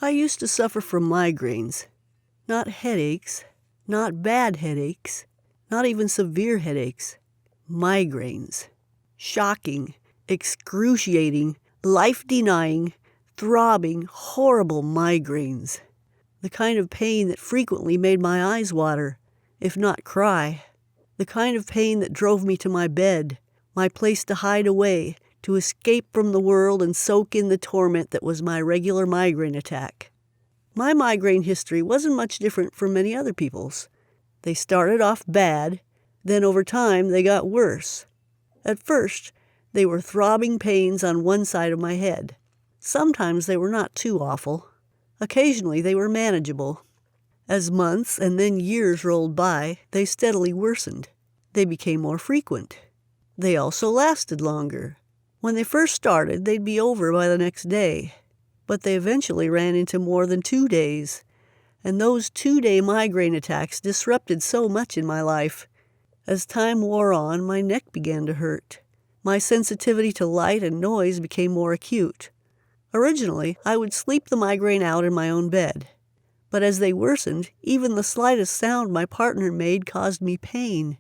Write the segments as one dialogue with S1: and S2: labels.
S1: I used to suffer from migraines. Not headaches, not bad headaches, not even severe headaches. Migraines. Shocking, excruciating, life-denying, throbbing, horrible migraines. The kind of pain that frequently made my eyes water, if not cry. The kind of pain that drove me to my bed, my place to hide away, to escape from the world and soak in the torment that was my regular migraine attack. My migraine history wasn't much different from many other people's. They started off bad, then over time they got worse. At first, they were throbbing pains on one side of my head. Sometimes they were not too awful. Occasionally they were manageable. As months and then years rolled by, they steadily worsened. They became more frequent. They also lasted longer. When they first started, they'd be over by the next day. But they eventually ran into more than 2 days. And those 2-day migraine attacks disrupted so much in my life. As time wore on, my neck began to hurt. My sensitivity to light and noise became more acute. Originally, I would sleep the migraine out in my own bed. But as they worsened, even the slightest sound my partner made caused me pain.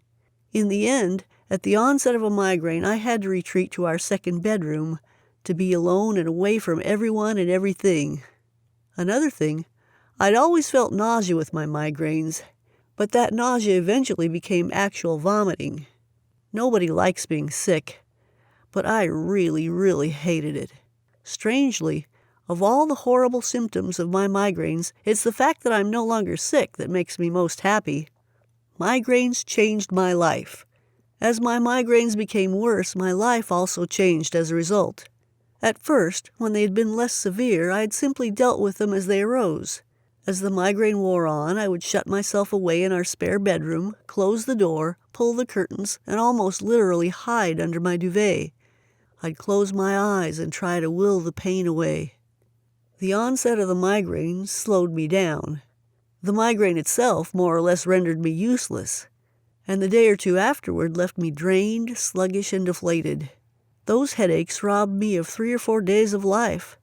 S1: In the end, at the onset of a migraine, I had to retreat to our second bedroom, to be alone and away from everyone and everything. Another thing, I'd always felt nausea with my migraines, but that nausea eventually became actual vomiting. Nobody likes being sick, but I really, really hated it. Strangely, of all the horrible symptoms of my migraines, it's the fact that I'm no longer sick that makes me most happy. Migraines changed my life. As my migraines became worse, my life also changed as a result. At first, when they had been less severe, I had simply dealt with them as they arose. As the migraine wore on, I would shut myself away in our spare bedroom, close the door, pull the curtains, and almost literally hide under my duvet. I'd close my eyes and try to will the pain away. The onset of the migraine slowed me down. The migraine itself more or less rendered me useless, and the day or two afterward left me drained, sluggish, and deflated. Those headaches robbed me of 3 or 4 days of life.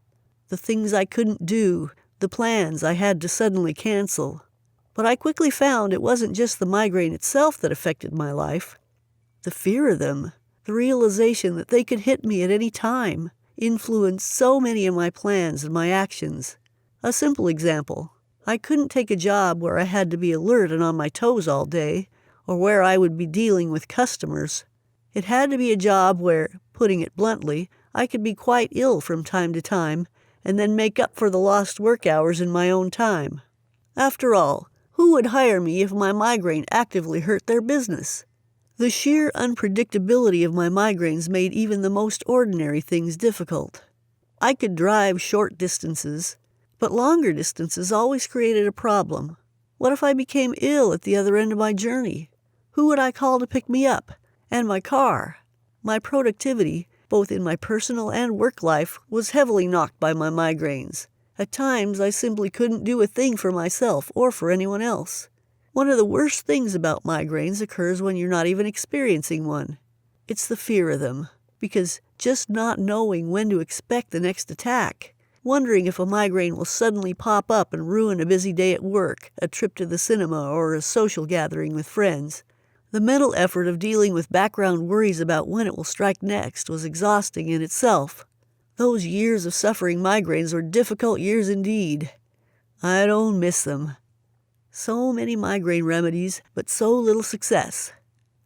S1: The things I couldn't do, the plans I had to suddenly cancel. But I quickly found it wasn't just the migraine itself that affected my life. The fear of them, the realization that they could hit me at any time, influenced so many of my plans and my actions. A simple example. I couldn't take a job where I had to be alert and on my toes all day, or where I would be dealing with customers. It had to be a job where, putting it bluntly, I could be quite ill from time to time, and then make up for the lost work hours in my own time. After all, who would hire me if my migraine actively hurt their business? The sheer unpredictability of my migraines made even the most ordinary things difficult. I could drive short distances, but longer distances always created a problem. What if I became ill at the other end of my journey? Who would I call to pick me up? And my car? My productivity, both in my personal and work life, was heavily knocked by my migraines. At times, I simply couldn't do a thing for myself or for anyone else. One of the worst things about migraines occurs when you're not even experiencing one. It's the fear of them, because just not knowing when to expect the next attack, wondering if a migraine will suddenly pop up and ruin a busy day at work, a trip to the cinema, or a social gathering with friends. The mental effort of dealing with background worries about when it will strike next was exhausting in itself. Those years of suffering migraines were difficult years indeed. I don't miss them. So many migraine remedies, but so little success.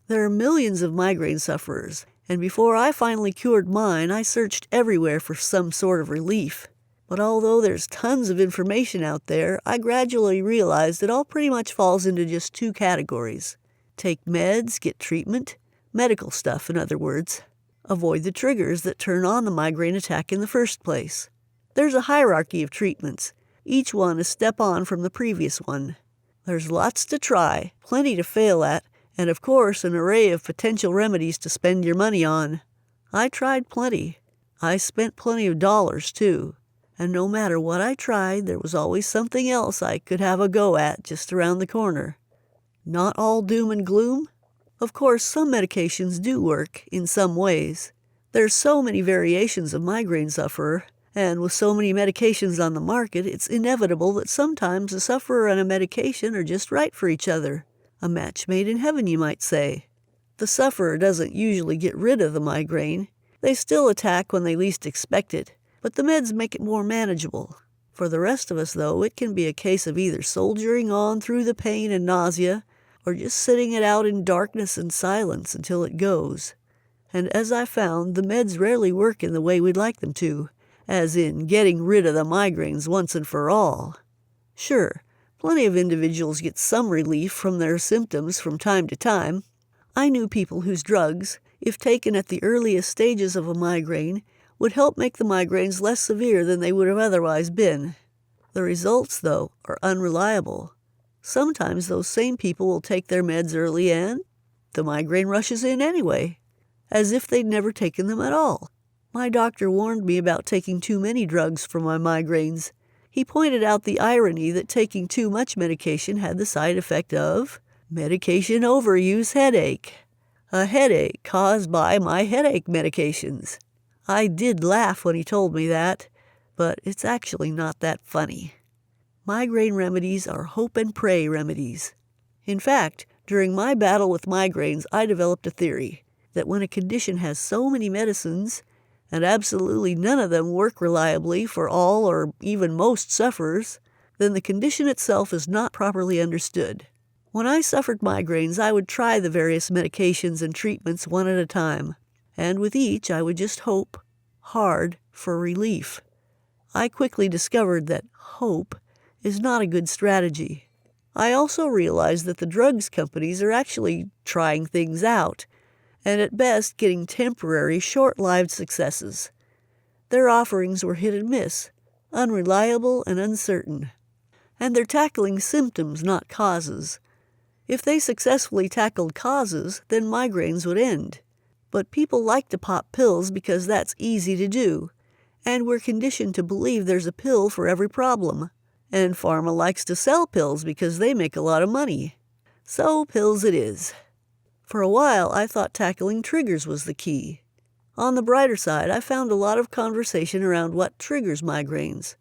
S1: There are millions of migraine sufferers, and before I finally cured mine, I searched everywhere for some sort of relief. But although there's tons of information out there, I gradually realized it all pretty much falls into just 2 categories. Take meds, get treatment, medical stuff in other words. Avoid the triggers that turn on the migraine attack in the first place. There's a hierarchy of treatments, each one a step on from the previous one. There's lots to try, plenty to fail at, and of course an array of potential remedies to spend your money on. I tried plenty. I spent plenty of dollars, too. And no matter what I tried, there was always something else I could have a go at just around the corner. Not all doom and gloom? Of course, some medications do work in some ways. There's so many variations of migraine sufferer, And with so many medications on the market, it's inevitable that sometimes the sufferer and a medication are just right for each other. A match made in heaven, you might say. The sufferer doesn't usually get rid of the migraine. They still attack when they least expect it, but the meds make it more manageable. For the rest of us, though, it can be a case of either soldiering on through the pain and nausea, or just sitting it out in darkness and silence until it goes. And as I found, the meds rarely work in the way we'd like them to, as in getting rid of the migraines once and for all. Sure, plenty of individuals get some relief from their symptoms from time to time. I knew people whose drugs, if taken at the earliest stages of a migraine, would help make the migraines less severe than they would have otherwise been. The results, though, are unreliable. Sometimes those same people will take their meds early and the migraine rushes in anyway, as if they'd never taken them at all. My doctor warned me about taking too many drugs for my migraines. He pointed out the irony that taking too much medication had the side effect of medication overuse headache. A headache caused by my headache medications. I did laugh when he told me that, but it's actually not that funny. Migraine remedies are hope and pray remedies. In fact, during my battle with migraines, I developed a theory that when a condition has so many medicines, and absolutely none of them work reliably for all or even most sufferers, then the condition itself is not properly understood. When I suffered migraines, I would try the various medications and treatments one at a time, and with each I would just hope hard for relief. I quickly discovered that hope is not a good strategy. I also realized that the drugs companies are actually trying things out, and at best getting temporary, short-lived successes. Their offerings were hit and miss, unreliable and uncertain. And they're tackling symptoms, not causes. If they successfully tackled causes, then migraines would end. But people like to pop pills because that's easy to do, and we're conditioned to believe there's a pill for every problem. And pharma likes to sell pills because they make a lot of money. So pills it is. For a while, I thought tackling triggers was the key. On the brighter side, I found a lot of conversation around what triggers migraines.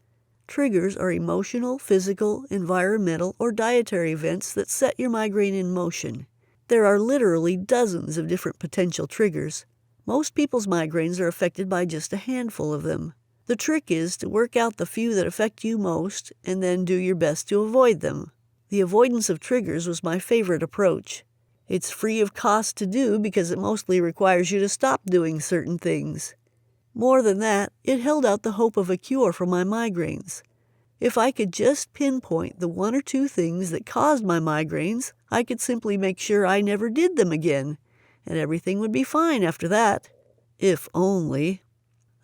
S1: Triggers are emotional, physical, environmental, or dietary events that set your migraine in motion. There are literally dozens of different potential triggers. Most people's migraines are affected by just a handful of them. The trick is to work out the few that affect you most and then do your best to avoid them. The avoidance of triggers was my favorite approach. It's free of cost to do because it mostly requires you to stop doing certain things. More than that, it held out the hope of a cure for my migraines. If I could just pinpoint the one or two things that caused my migraines, I could simply make sure I never did them again, and everything would be fine after that. If only.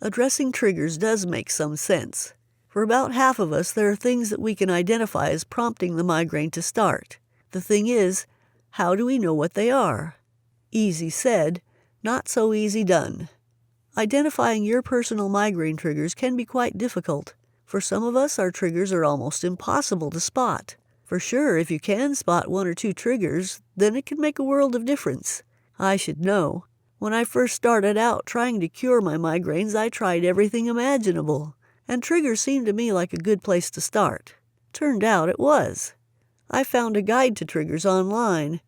S1: Addressing triggers does make some sense. For about half of us, there are things that we can identify as prompting the migraine to start. The thing is, how do we know what they are? Easy said, not so easy done. Identifying your personal migraine triggers can be quite difficult. For some of us, our triggers are almost impossible to spot. For sure, if you can spot one or two triggers, then it can make a world of difference. I should know. When I first started out trying to cure my migraines, I tried everything imaginable, and triggers seemed to me like a good place to start. Turned out it was. I found a guide to triggers online,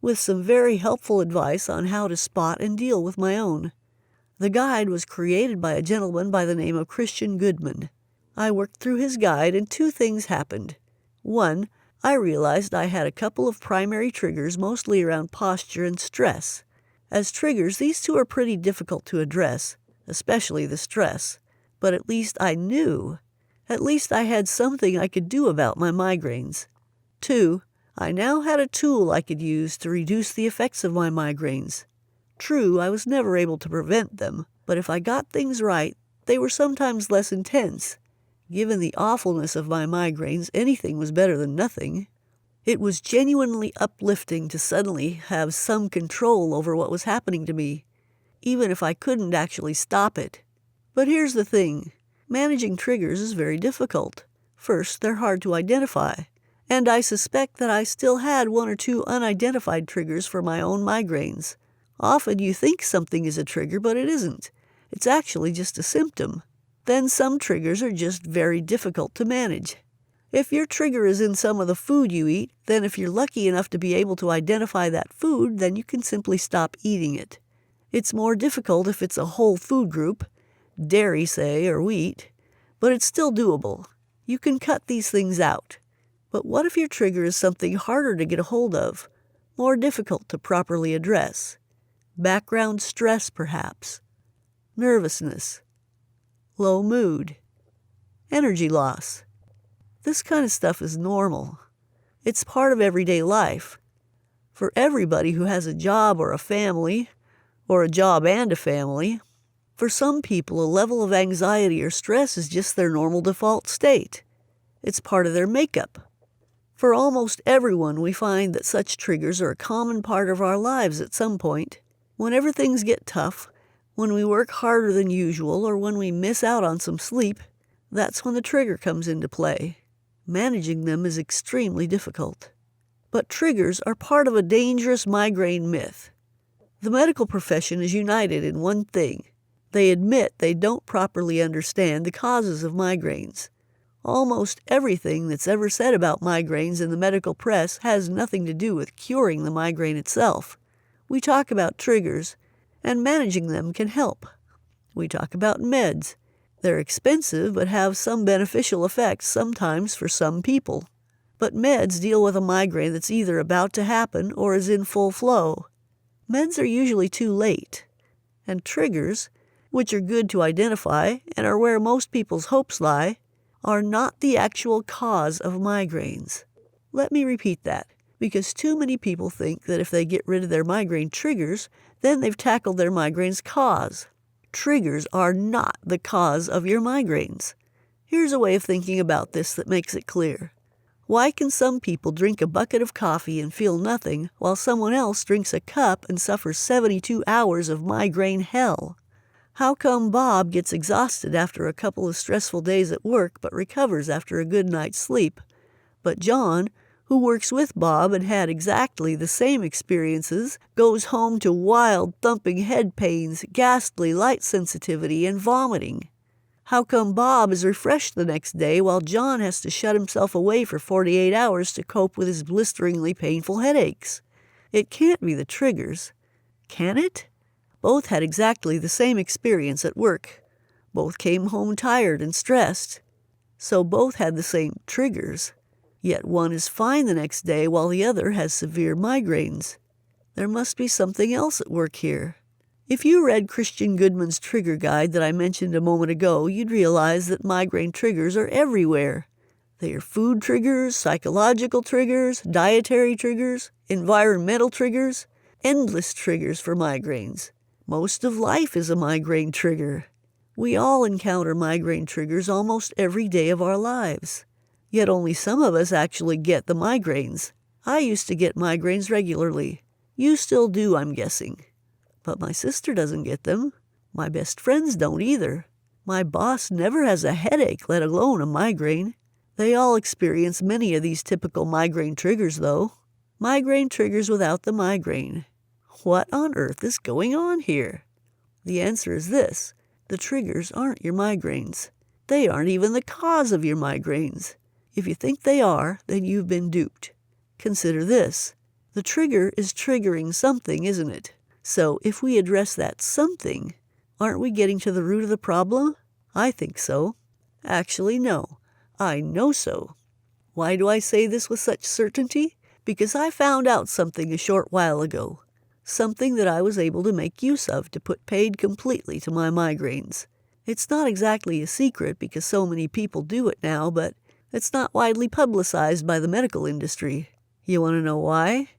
S1: with some very helpful advice on how to spot and deal with my own. The guide was created by a gentleman by the name of Goodman. I worked through his guide and two things happened. One, I realized I had a couple of primary triggers mostly around posture and stress. As triggers, these two are pretty difficult to address, especially the stress. But at least I knew. At least I had something I could do about my migraines. Two, I now had a tool I could use to reduce the effects of my migraines. True, I was never able to prevent them, but if I got things right, they were sometimes less intense. Given the awfulness of my migraines, anything was better than nothing. It was genuinely uplifting to suddenly have some control over what was happening to me, even if I couldn't actually stop it. But here's the thing. Managing triggers is very difficult. First, they're hard to identify, and I suspect that I still had one or two unidentified triggers for my own migraines. Often you think something is a trigger, but it isn't. It's actually just a symptom. Then some triggers are just very difficult to manage. If your trigger is in some of the food you eat, then if you're lucky enough to be able to identify that food, then you can simply stop eating it. It's more difficult if it's a whole food group, dairy, say, or wheat, but it's still doable. You can cut these things out. But what if your trigger is something harder to get a hold of, more difficult to properly address? Background stress, perhaps. Nervousness. Low mood. Energy loss. This kind of stuff is normal. It's part of everyday life. For everybody who has a job or a family, or a job and a family, for some people a level of anxiety or stress is just their normal default state. It's part of their makeup. For almost everyone, we find that such triggers are a common part of our lives at some point. Whenever things get tough, when we work harder than usual, or when we miss out on some sleep, that's when the trigger comes into play. Managing them is extremely difficult. But triggers are part of a dangerous migraine myth. The medical profession is united in one thing. They admit they don't properly understand the causes of migraines. Almost everything that's ever said about migraines in the medical press has nothing to do with curing the migraine itself. We talk about triggers, and managing them can help. We talk about meds. They're expensive but have some beneficial effects sometimes for some people. But meds deal with a migraine that's either about to happen or is in full flow. Meds are usually too late. And triggers, which are good to identify and are where most people's hopes lie, are not the actual cause of migraines. Let me repeat that, because too many people think that if they get rid of their migraine triggers, then they've tackled their migraine's cause. Triggers are not the cause of your migraines. Here's a way of thinking about this that makes it clear. Why can some people drink a bucket of coffee and feel nothing, while someone else drinks a cup and suffers 72 hours of migraine hell? How come Bob gets exhausted after a couple of stressful days at work but recovers after a good night's sleep, but John, who works with Bob and had exactly the same experiences, goes home to wild thumping head pains, ghastly light sensitivity, and vomiting? How come Bob is refreshed the next day while John has to shut himself away for 48 hours to cope with his blisteringly painful headaches? It can't be the triggers. Can it? Both had exactly the same experience at work. Both came home tired and stressed. So both had the same triggers. Yet one is fine the next day while the other has severe migraines. There must be something else at work here. If you read Christian Goodman's trigger guide that I mentioned a moment ago, you'd realize that migraine triggers are everywhere. They are food triggers, psychological triggers, dietary triggers, environmental triggers, endless triggers for migraines. Most of life is a migraine trigger. We all encounter migraine triggers almost every day of our lives. Yet only some of us actually get the migraines. I used to get migraines regularly. You still do, I'm guessing. But my sister doesn't get them. My best friends don't either. My boss never has a headache, let alone a migraine. They all experience many of these typical migraine triggers, though. Migraine triggers without the migraine. What on earth is going on here? The answer is this. The triggers aren't your migraines. They aren't even the cause of your migraines. If you think they are, then you've been duped. Consider this. The trigger is triggering something, isn't it? So if we address that something, aren't we getting to the root of the problem? I think so. Actually, no. I know so. Why do I say this with such certainty? Because I found out something a short while ago. Something that I was able to make use of to put paid completely to my migraines. It's not exactly a secret because so many people do it now, but it's not widely publicized by the medical industry. You want to know why?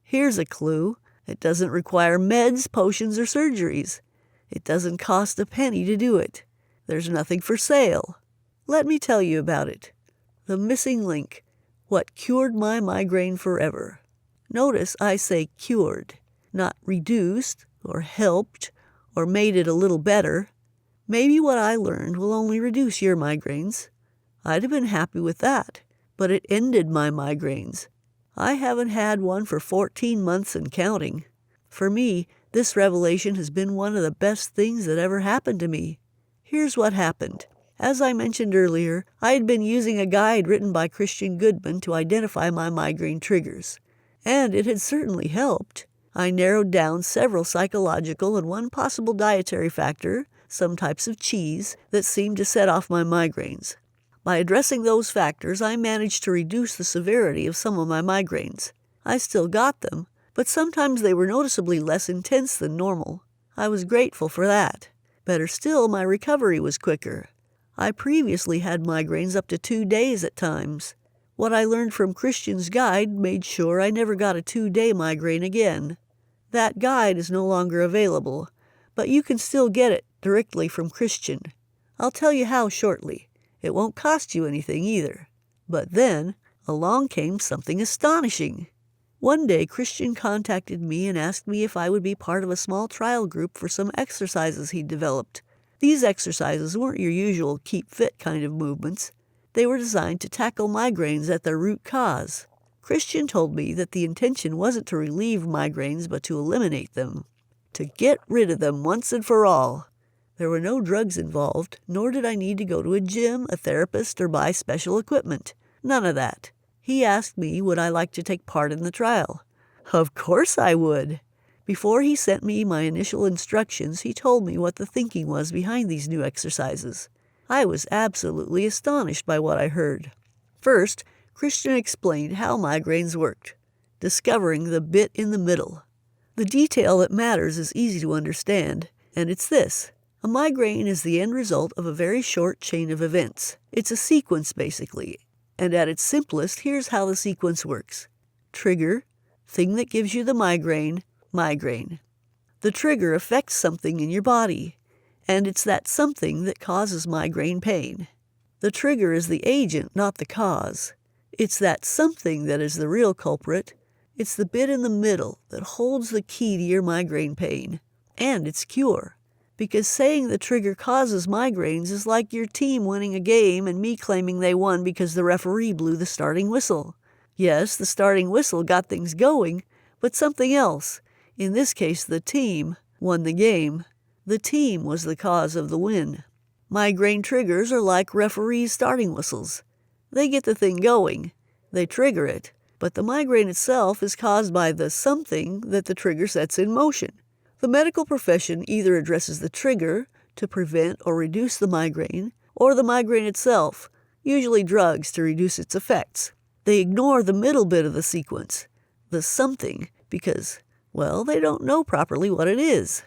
S1: Here's a clue. It doesn't require meds, potions, or surgeries. It doesn't cost a penny to do it. There's nothing for sale. Let me tell you about it. The missing link. What cured my migraine forever. Notice I say cured. Not reduced, or helped, or made it a little better. Maybe what I learned will only reduce your migraines. I'd have been happy with that, but it ended my migraines. I haven't had one for 14 months and counting. For me, this revelation has been one of the best things that ever happened to me. Here's what happened. As I mentioned earlier, I had been using a guide written by Christian Goodman to identify my migraine triggers. And it had certainly helped. I narrowed down several psychological and one possible dietary factor, some types of cheese, that seemed to set off my migraines. By addressing those factors, I managed to reduce the severity of some of my migraines. I still got them, but sometimes they were noticeably less intense than normal. I was grateful for that. Better still, my recovery was quicker. I previously had migraines up to 2 days at times. What I learned from Christian's guide made sure I never got a 2-day migraine again. That guide is no longer available, but you can still get it directly from Christian. I'll tell you how shortly. It won't cost you anything either. But then, along came something astonishing. One day, Christian contacted me and asked me if I would be part of a small trial group for some exercises he'd developed. These exercises weren't your usual keep fit kind of movements. They were designed to tackle migraines at their root cause. Christian told me that the intention wasn't to relieve migraines but to eliminate them, to get rid of them once and for all. There were no drugs involved, nor did I need to go to a gym, a therapist, or buy special equipment. None of that. He asked me would I like to take part in the trial. Of course I would. Before he sent me my initial instructions, he told me what the thinking was behind these new exercises. I was absolutely astonished by what I heard. First, Christian explained how migraines worked, discovering the bit in the middle. The detail that matters is easy to understand, and it's this. A migraine is the end result of a very short chain of events. It's a sequence, basically, and at its simplest, here's how the sequence works. Trigger, thing that gives you the migraine, migraine. The trigger affects something in your body, and it's that something that causes migraine pain. The trigger is the agent, not the cause. It's that something that is the real culprit. It's the bit in the middle that holds the key to your migraine pain, and its cure. Because saying the trigger causes migraines is like your team winning a game and me claiming they won because the referee blew the starting whistle. Yes, the starting whistle got things going, but something else, in this case the team, won the game. The team was the cause of the win. Migraine triggers are like referees' starting whistles. They get the thing going. They trigger it. But the migraine itself is caused by the something that the trigger sets in motion. The medical profession either addresses the trigger to prevent or reduce the migraine, or the migraine itself, usually drugs to reduce its effects. They ignore the middle bit of the sequence, the something, because, well, they don't know properly what it is.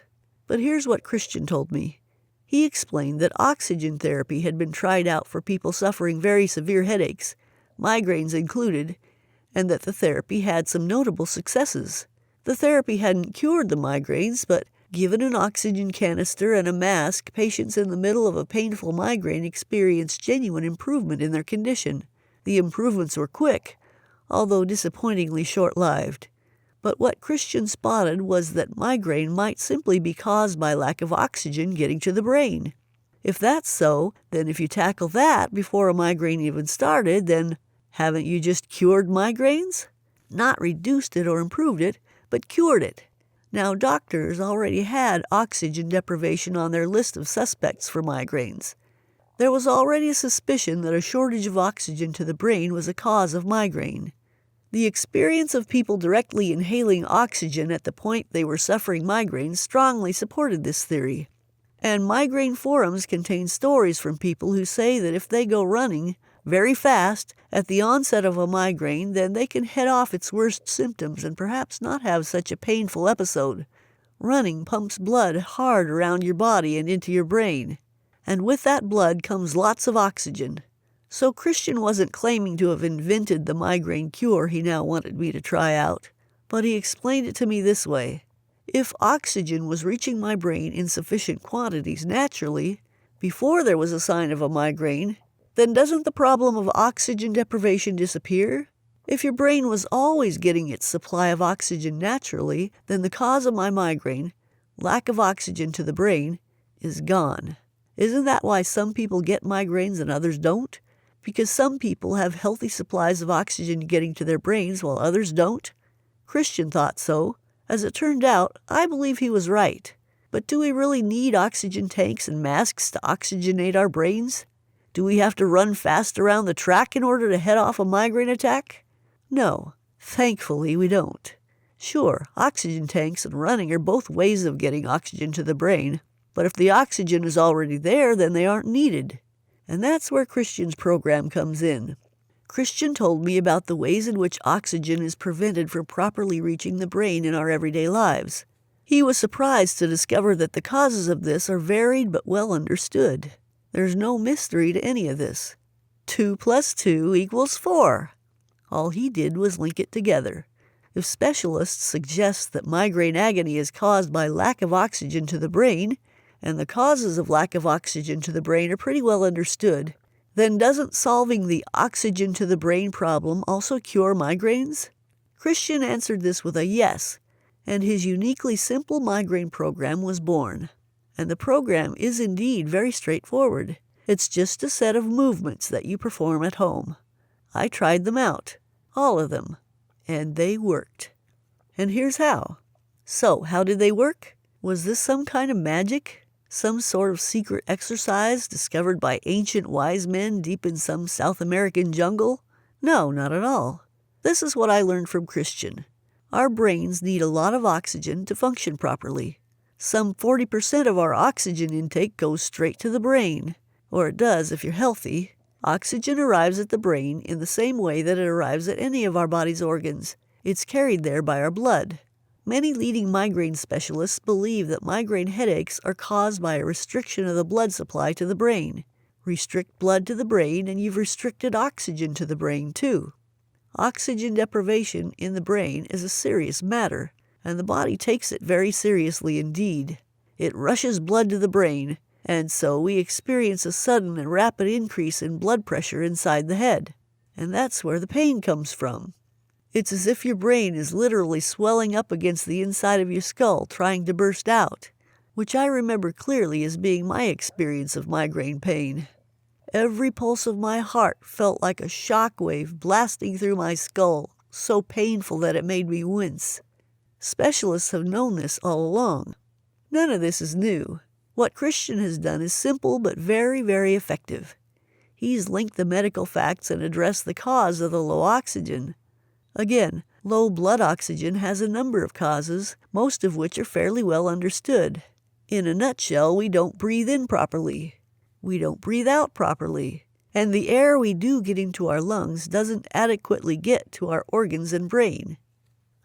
S1: But here's what Christian told me. He explained that oxygen therapy had been tried out for people suffering very severe headaches, migraines included, and that the therapy had some notable successes. The therapy hadn't cured the migraines, but given an oxygen canister and a mask, patients in the middle of a painful migraine experienced genuine improvement in their condition. The improvements were quick, although disappointingly short-lived. But what Christian spotted was that migraine might simply be caused by lack of oxygen getting to the brain. If that's so, then if you tackle that before a migraine even started, then haven't you just cured migraines? Not reduced it or improved it, but cured it. Now, doctors already had oxygen deprivation on their list of suspects for migraines. There was already a suspicion that a shortage of oxygen to the brain was a cause of migraine. The experience of people directly inhaling oxygen at the point they were suffering migraines strongly supported this theory. And migraine forums contain stories from people who say that if they go running very fast at the onset of a migraine, then they can head off its worst symptoms and perhaps not have such a painful episode. Running pumps blood hard around your body and into your brain, and with that blood comes lots of oxygen. So Christian wasn't claiming to have invented the migraine cure he now wanted me to try out, but he explained it to me this way. If oxygen was reaching my brain in sufficient quantities naturally, before there was a sign of a migraine, then doesn't the problem of oxygen deprivation disappear? If your brain was always getting its supply of oxygen naturally, then the cause of my migraine, lack of oxygen to the brain, is gone. Isn't that why some people get migraines and others don't? Because some people have healthy supplies of oxygen getting to their brains while others don't? Christian thought so. As it turned out, I believe he was right. But do we really need oxygen tanks and masks to oxygenate our brains? Do we have to run fast around the track in order to head off a migraine attack? No, thankfully we don't. Sure, oxygen tanks and running are both ways of getting oxygen to the brain, but if the oxygen is already there, then they aren't needed. And that's where Christian's program comes in. Christian told me about the ways in which oxygen is prevented from properly reaching the brain in our everyday lives. He was surprised to discover that the causes of this are varied but well understood. There's no mystery to any of this. 2 + 2 = 4. All he did was link it together. If specialists suggest that migraine agony is caused by lack of oxygen to the brain, and the causes of lack of oxygen to the brain are pretty well understood, then doesn't solving the oxygen to the brain problem also cure migraines? Christian answered this with a yes, and his uniquely simple migraine program was born. And the program is indeed very straightforward. It's just a set of movements that you perform at home. I tried them out, all of them, and they worked. And here's how. So, how did they work? Was this some kind of magic? Some sort of secret exercise discovered by ancient wise men deep in some South American jungle? No, not at all. This is what I learned from Christian. Our brains need a lot of oxygen to function properly. Some 40% of our oxygen intake goes straight to the brain, or it does if you're healthy. Oxygen arrives at the brain in the same way that it arrives at any of our body's organs. It's carried there by our blood. Many leading migraine specialists believe that migraine headaches are caused by a restriction of the blood supply to the brain. Restrict blood to the brain and you've restricted oxygen to the brain too. Oxygen deprivation in the brain is a serious matter, and the body takes it very seriously indeed. It rushes blood to the brain, and so we experience a sudden and rapid increase in blood pressure inside the head. And that's where the pain comes from. It's as if your brain is literally swelling up against the inside of your skull trying to burst out, which I remember clearly as being my experience of migraine pain. Every pulse of my heart felt like a shock wave blasting through my skull, so painful that it made me wince. Specialists have known this all along. None of this is new. What Christian has done is simple but very, very effective. He's linked the medical facts and addressed the cause of the low oxygen. Again, low blood oxygen has a number of causes, most of which are fairly well understood. In a nutshell, we don't breathe in properly. We don't breathe out properly. And the air we do get into our lungs doesn't adequately get to our organs and brain.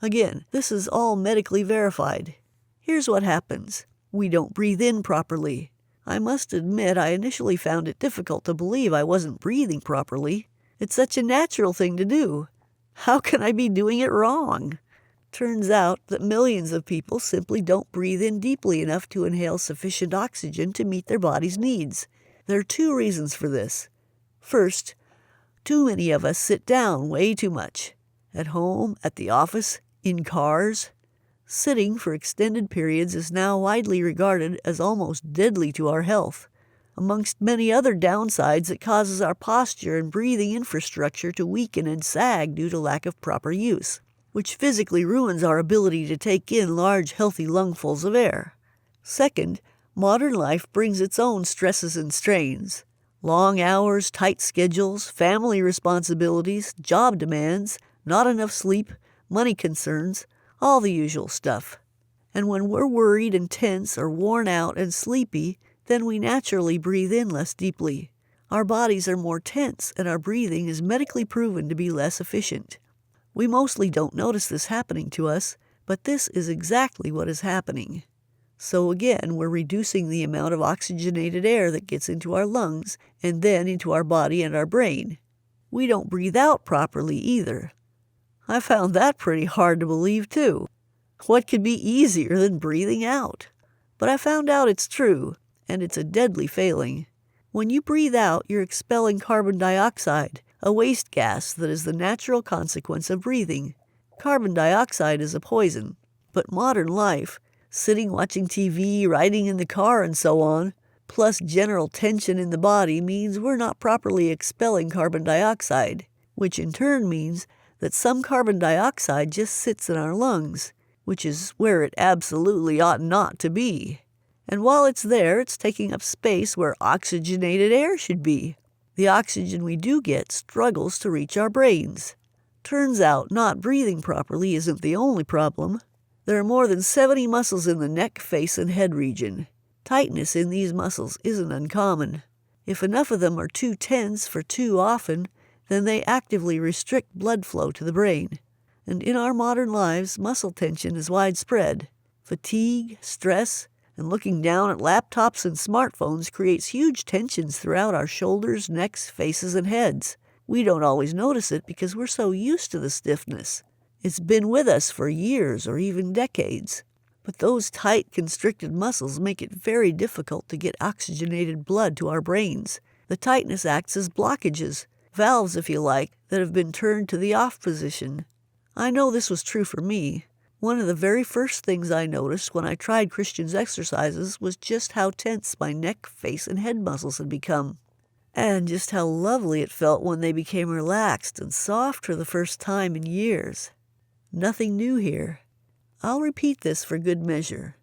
S1: Again, this is all medically verified. Here's what happens. We don't breathe in properly. I must admit I initially found it difficult to believe I wasn't breathing properly. It's such a natural thing to do. How can I be doing it wrong? Turns out that millions of people simply don't breathe in deeply enough to inhale sufficient oxygen to meet their body's needs. There are 2 reasons for this. First, too many of us sit down way too much. At home, at the office, in cars. Sitting for extended periods is now widely regarded as almost deadly to our health. Amongst many other downsides, it causes our posture and breathing infrastructure to weaken and sag due to lack of proper use, which physically ruins our ability to take in large, healthy lungfuls of air. Second, modern life brings its own stresses and strains. Long hours, tight schedules, family responsibilities, job demands, not enough sleep, money concerns, all the usual stuff. And when we're worried and tense or worn out and sleepy, then we naturally breathe in less deeply. Our bodies are more tense and our breathing is medically proven to be less efficient. We mostly don't notice this happening to us, but this is exactly what is happening. So again, we're reducing the amount of oxygenated air that gets into our lungs and then into our body and our brain. We don't breathe out properly either. I found that pretty hard to believe too. What could be easier than breathing out? But I found out it's true, and it's a deadly failing. When you breathe out, you're expelling carbon dioxide, a waste gas that is the natural consequence of breathing. Carbon dioxide is a poison, but modern life, sitting watching TV, riding in the car, and so on, plus general tension in the body means we're not properly expelling carbon dioxide, which in turn means that some carbon dioxide just sits in our lungs, which is where it absolutely ought not to be. And while it's there, it's taking up space where oxygenated air should be. The oxygen we do get struggles to reach our brains. Turns out not breathing properly isn't the only problem. There are more than 70 muscles in the neck, face, and head region. Tightness in these muscles isn't uncommon. If enough of them are too tense for too often, then they actively restrict blood flow to the brain. And in our modern lives, muscle tension is widespread. Fatigue, stress, and looking down at laptops and smartphones creates huge tensions throughout our shoulders, necks, faces, and heads. We don't always notice it because we're so used to the stiffness. It's been with us for years or even decades. But those tight, constricted muscles make it very difficult to get oxygenated blood to our brains. The tightness acts as blockages, valves if you like, that have been turned to the off position. I know this was true for me. One of the very first things I noticed when I tried Christian's exercises was just how tense my neck, face, and head muscles had become. And just how lovely it felt when they became relaxed and soft for the first time in years. Nothing new here. I'll repeat this for good measure.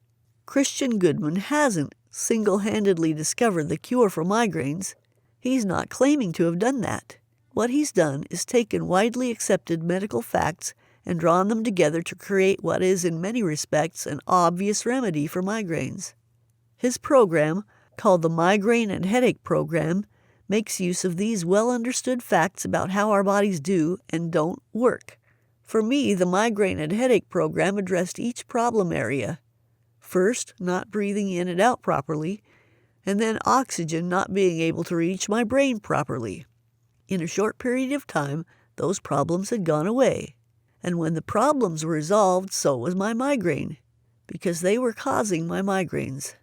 S1: Christian Goodman hasn't single-handedly discovered the cure for migraines. He's not claiming to have done that. What he's done is taken widely accepted medical facts and drawn them together to create what is, in many respects, an obvious remedy for migraines. His program, called the Migraine and Headache Program, makes use of these well-understood facts about how our bodies do and don't work. For me, the Migraine and Headache Program addressed each problem area. First, not breathing in and out properly, and then oxygen not being able to reach my brain properly. In a short period of time, those problems had gone away. And when the problems were resolved, so was my migraine, because they were causing my migraines.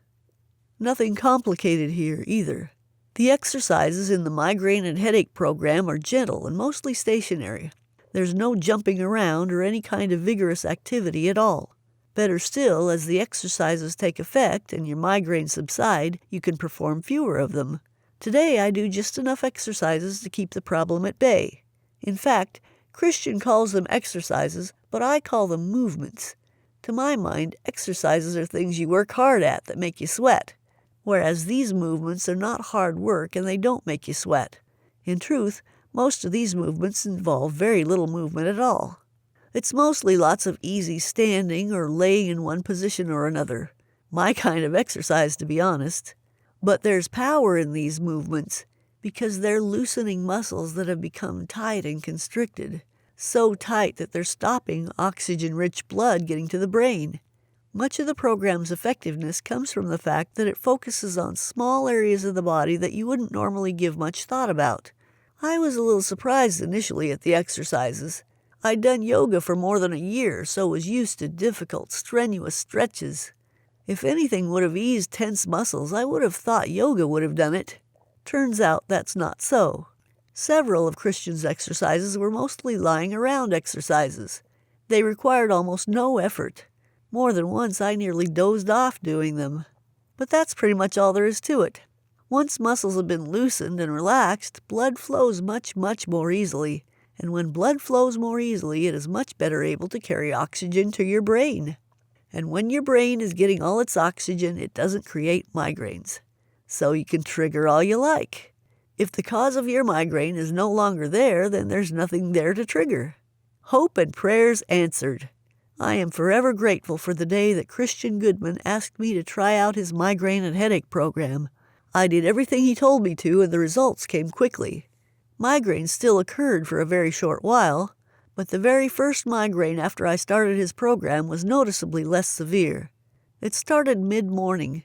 S1: Nothing complicated here either. The exercises in the Migraine and Headache Program are gentle and mostly stationary. There's no jumping around or any kind of vigorous activity at all. Better still, as the exercises take effect and your migraines subside, you can perform fewer of them. Today I do just enough exercises to keep the problem at bay. In fact, Christian calls them exercises, but I call them movements. To my mind, exercises are things you work hard at that make you sweat, whereas these movements are not hard work and they don't make you sweat. In truth, most of these movements involve very little movement at all. It's mostly lots of easy standing or laying in one position or another. My kind of exercise, to be honest. But there's power in these movements because they're loosening muscles that have become tight and constricted, so tight that they're stopping oxygen-rich blood getting to the brain. Much of the program's effectiveness comes from the fact that it focuses on small areas of the body that you wouldn't normally give much thought about. I was a little surprised initially at the exercises. I'd done yoga for more than a year, so was used to difficult, strenuous stretches. If anything would have eased tense muscles, I would have thought yoga would have done it. Turns out that's not so. Several of Christian's exercises were mostly lying around exercises. They required almost no effort. More than once I nearly dozed off doing them. But that's pretty much all there is to it. Once muscles have been loosened and relaxed, blood flows much, much more easily. And when blood flows more easily, it is much better able to carry oxygen to your brain. And when your brain is getting all its oxygen, it doesn't create migraines. So you can trigger all you like. If the cause of your migraine is no longer there, then there's nothing there to trigger. Hope and prayers answered. I am forever grateful for the day that Christian Goodman asked me to try out his Migraine and Headache Program. I did everything he told me to, and the results came quickly. Migraines still occurred for a very short while, but the very first migraine after I started his program was noticeably less severe. It started mid-morning,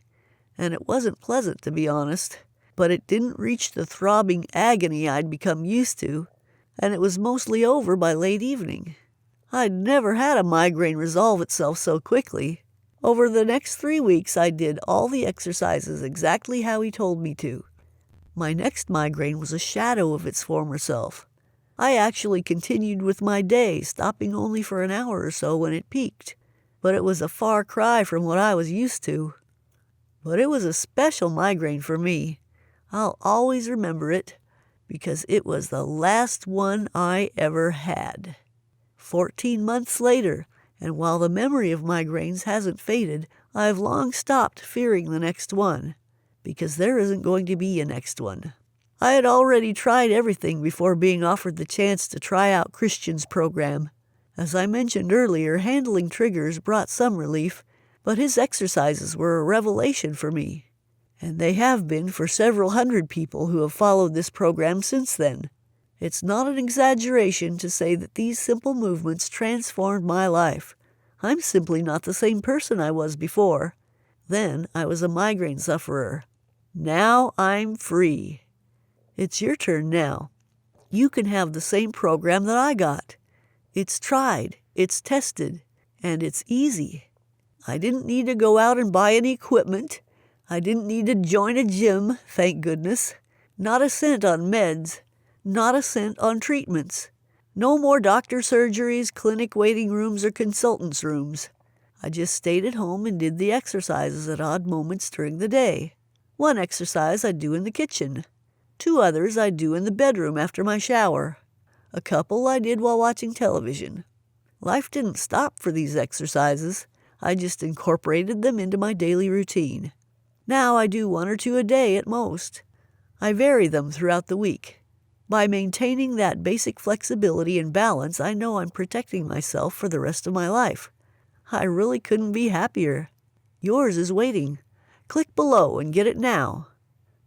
S1: and it wasn't pleasant, to be honest, but it didn't reach the throbbing agony I'd become used to, and it was mostly over by late evening. I'd never had a migraine resolve itself so quickly. Over the next 3 weeks, I did all the exercises exactly how he told me to. My next migraine was a shadow of its former self. I actually continued with my day, stopping only for an hour or so when it peaked, but it was a far cry from what I was used to. But it was a special migraine for me. I'll always remember it, because it was the last one I ever had. 14 months later, and while the memory of migraines hasn't faded, I've long stopped fearing the next one, because there isn't going to be a next one. I had already tried everything before being offered the chance to try out Christian's program. As I mentioned earlier, handling triggers brought some relief, but his exercises were a revelation for me. And they have been for several hundred people who have followed this program since then. It's not an exaggeration to say that these simple movements transformed my life. I'm simply not the same person I was before. Then I was a migraine sufferer. Now I'm free. It's your turn now. You can have the same program that I got. It's tried, it's tested, and it's easy. I didn't need to go out and buy any equipment. I didn't need to join a gym, thank goodness. Not a cent on meds. Not a cent on treatments. No more doctor surgeries, clinic waiting rooms, or consultants' rooms. I just stayed at home and did the exercises at odd moments during the day. One exercise I'd do in the kitchen. 2 others I'd do in the bedroom after my shower. A couple I did while watching television. Life didn't stop for these exercises. I just incorporated them into my daily routine. Now I do 1 or 2 a day at most. I vary them throughout the week. By maintaining that basic flexibility and balance, I know I'm protecting myself for the rest of my life. I really couldn't be happier. Yours is waiting. Click below and get it now.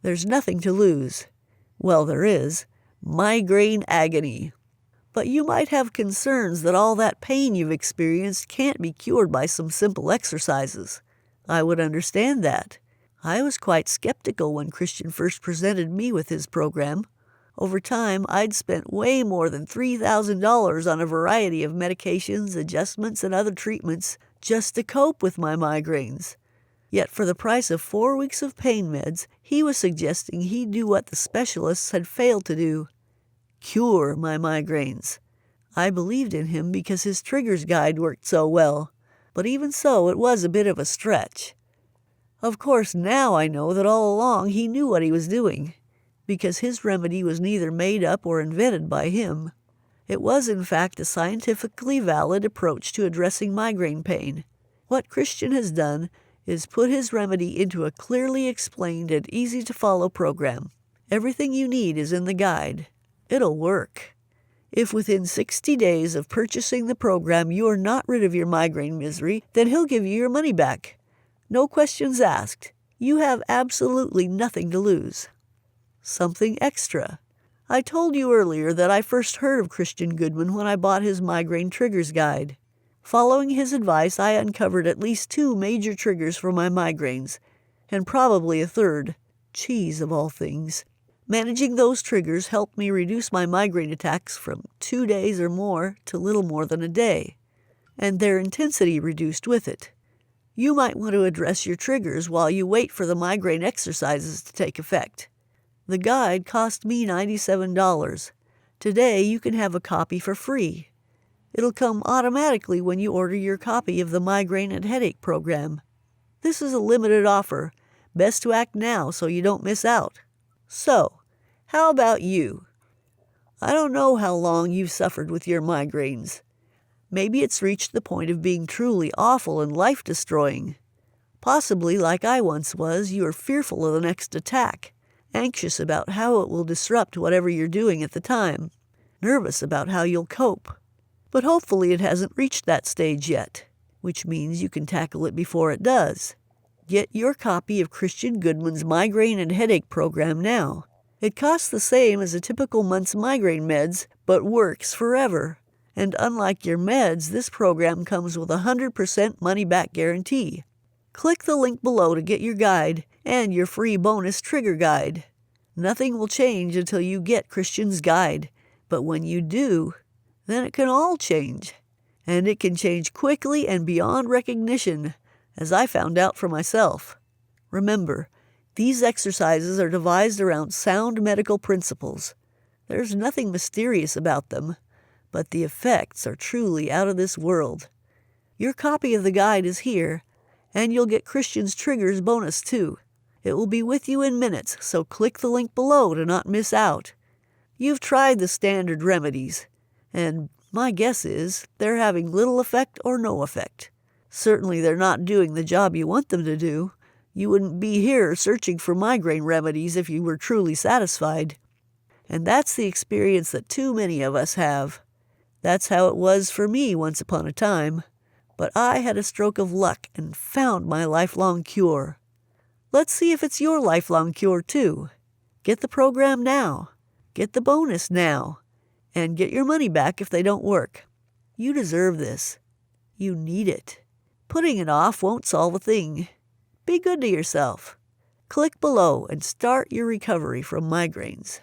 S1: There's nothing to lose. Well, there is. Migraine agony. But you might have concerns that all that pain you've experienced can't be cured by some simple exercises. I would understand that. I was quite skeptical when Christian first presented me with his program. Over time, I'd spent way more than $3,000 on a variety of medications, adjustments, and other treatments just to cope with my migraines. Yet for the price of 4 weeks of pain meds, he was suggesting he'd do what the specialists had failed to do: cure my migraines. I believed in him because his triggers guide worked so well, but even so, it was a bit of a stretch. Of course, now I know that all along he knew what he was doing, because his remedy was neither made up or invented by him. It was, in fact, a scientifically valid approach to addressing migraine pain. What Christian has done is put his remedy into a clearly explained and easy-to-follow program. Everything you need is in the guide. It'll work. If within 60 days of purchasing the program you are not rid of your migraine misery, then he'll give you your money back. No questions asked. You have absolutely nothing to lose. Something extra. I told you earlier that I first heard of Christian Goodman when I bought his Migraine Triggers Guide. Following his advice, I uncovered at least 2 major triggers for my migraines, and probably a third: cheese of all things. Managing those triggers helped me reduce my migraine attacks from 2 days or more to little more than a day, and their intensity reduced with it. You might want to address your triggers while you wait for the migraine exercises to take effect. The guide cost me $97. Today you can have a copy for free. It'll come automatically when you order your copy of the Migraine and Headache program. This is a limited offer. Best to act now so you don't miss out. So, how about you? I don't know how long you've suffered with your migraines. Maybe it's reached the point of being truly awful and life-destroying. Possibly, like I once was, you are fearful of the next attack, anxious about how it will disrupt whatever you're doing at the time, nervous about how you'll cope. But hopefully it hasn't reached that stage yet, which means you can tackle it before it does. Get your copy of Christian Goodman's Migraine and Headache program now. It costs the same as a typical month's migraine meds, but works forever. And unlike your meds, this program comes with a 100% money-back guarantee. Click the link below to get your guide and your free bonus trigger guide. Nothing will change until you get Christian's guide, but when you do, then it can all change. And it can change quickly and beyond recognition, as I found out for myself. Remember, these exercises are devised around sound medical principles. There's nothing mysterious about them, but the effects are truly out of this world. Your copy of the guide is here, and you'll get Christian's Triggers bonus too. It will be with you in minutes, so click the link below to not miss out. You've tried the standard remedies, and my guess is they're having little effect or no effect. Certainly they're not doing the job you want them to do. You wouldn't be here searching for migraine remedies if you were truly satisfied. And that's the experience that too many of us have. That's how it was for me once upon a time. But I had a stroke of luck and found my lifelong cure. Let's see if it's your lifelong cure too. Get the program now. Get the bonus now. And get your money back if they don't work. You deserve this. You need it. Putting it off won't solve a thing. Be good to yourself. Click below and start your recovery from migraines.